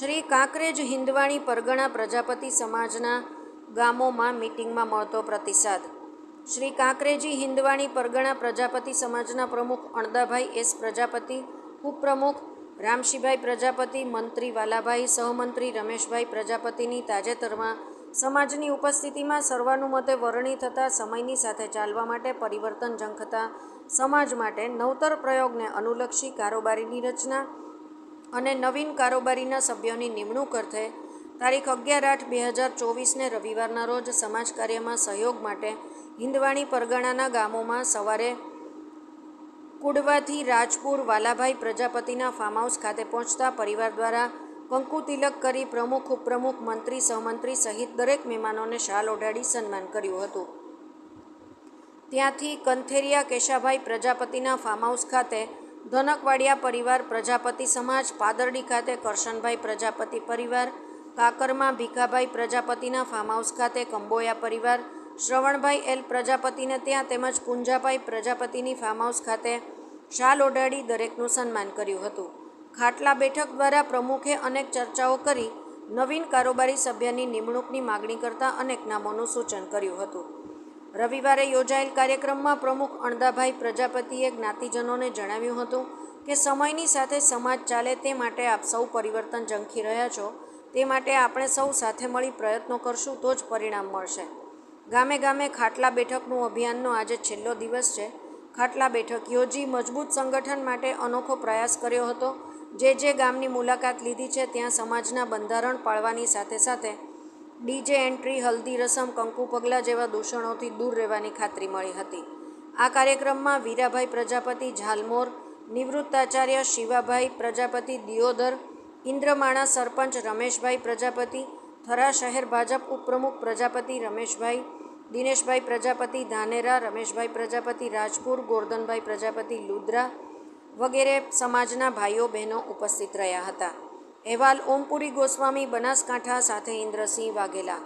શ્રી કાંકરેજ હિંદવાણી પરગણા પ્રજાપતિ સમાજના ગામોમાં મીટિંગમાં મળતો પ્રતિસાદ. શ્રી કાંકરેજી હિંદવાણી પરગણા પ્રજાપતિ સમાજના પ્રમુખ અણદાભાઈ એસ પ્રજાપતિ, ઉપપ્રમુખ રામશીભાઈ પ્રજાપતિ, મંત્રી વાલાભાઈ, સહમંત્રી રમેશભાઈ પ્રજાપતિની તાજેતરમાં સમાજની ઉપસ્થિતિમાં સર્વાનુમતે વરણી થતાં સમયની સાથે ચાલવા માટે પરિવર્તન ઝંખતા સમાજ માટે નવતર પ્રયોગને અનુલક્ષી કારોબારીની રચના અને નવીન કારોબારીના સભ્યોની નિમણૂક અર્થે તારીખ 11/8/2024 રવિવારના રોજ સમાજ કાર્યમાં સહયોગ માટે હિંદવાણી પરગણાના ગામોમાં સવારે કુડવાથી રાજપુર વાલાભાઈ પ્રજાપતિના ફાર્મ હાઉસ ખાતે પહોંચતા પરિવાર દ્વારા કંકુ તિલક કરી પ્રમુખ, ઉપપ્રમુખ, મંત્રી, સહમંત્રી સહિત દરેક મહેમાનોને શાલ ઓઢાડી સન્માન કર્યું હતું. ત્યાંથી કંથેરિયા કેશાભાઈ પ્રજાપતિના ફાર્મ હાઉસ ખાતે ધનકવાડિયા પરિવાર, પ્રજાપતિ સમાજ, પાદરડી ખાતે કરશનભાઈ પ્રજાપતિ પરિવાર, કાકરમાં ભીખાભાઈ પ્રજાપતિના ફાર્મ હાઉસ ખાતે કંબોયા પરિવાર, શ્રવણભાઈ એલ પ્રજાપતિને ત્યાં તેમજ પુંજાભાઈ પ્રજાપતિની ફાર્મ હાઉસ ખાતે શાલ ઓઢાડી દરેકનું સન્માન કર્યું હતું. ખાટલા બેઠક દ્વારા પ્રમુખે અનેક ચર્ચાઓ કરી નવીન કારોબારી સભ્યની નિમણૂકની માગણી કરતા અનેક નામોનું સૂચન કર્યું હતું. રવિવારે યોજાયેલ કાર્યક્રમમાં પ્રમુખ અણદાભાઈ પ્રજાપતિએ જ્ઞાતિજનોને જણાવ્યું હતું કે સમયની સાથે સમાજ ચાલે તે માટે આપ સૌ પરિવર્તન ઝંખી રહ્યા છો, તે માટે આપણે સૌ સાથે મળી પ્રયત્નો કરશું તો જ પરિણામ મળશે. ગામે ગામે ખાટલા બેઠકનું અભિયાનનો આજે છેલ્લો દિવસ છે. ખાટલા બેઠક યોજી મજબૂત સંગઠન માટે અનોખો પ્રયાસ કર્યો હતો. જે ગામની મુલાકાત લીધી છે ત્યાં સમાજના બંધારણ પાળવાની સાથે સાથે ડીજે એન્ટ્રી, હલ્દી રસમ, કંકુ પગલાં જેવા દૂષણોથી દૂર રહેવાની ખાતરી મળી હતી. આ કાર્યક્રમમાં વીરાભાઈ પ્રજાપતિ ઝાલમોર, નિવૃત્તાચાર્ય શિવાભાઈ પ્રજાપતિ દિયોદર, ઇન્દ્રમાણા સરપંચ રમેશભાઈ પ્રજાપતિ, થરા શહેર ભાજપ ઉપપ્રમુખ પ્રજાપતિ રમેશભાઈ, દિનેશભાઈ પ્રજાપતિ ધાનેરા, રમેશભાઈ પ્રજાપતિ રાજપુર, ગોરધનભાઈ પ્રજાપતિ લુદ્રા વગેરે સમાજના ભાઈઓ બહેનો ઉપસ્થિત રહ્યા હતા. અહેવાલ ઓમપુરી ગોસ્વામી, બનાસકાંઠા. સાથે ઇન્દ્રસિંહ વાઘેલા.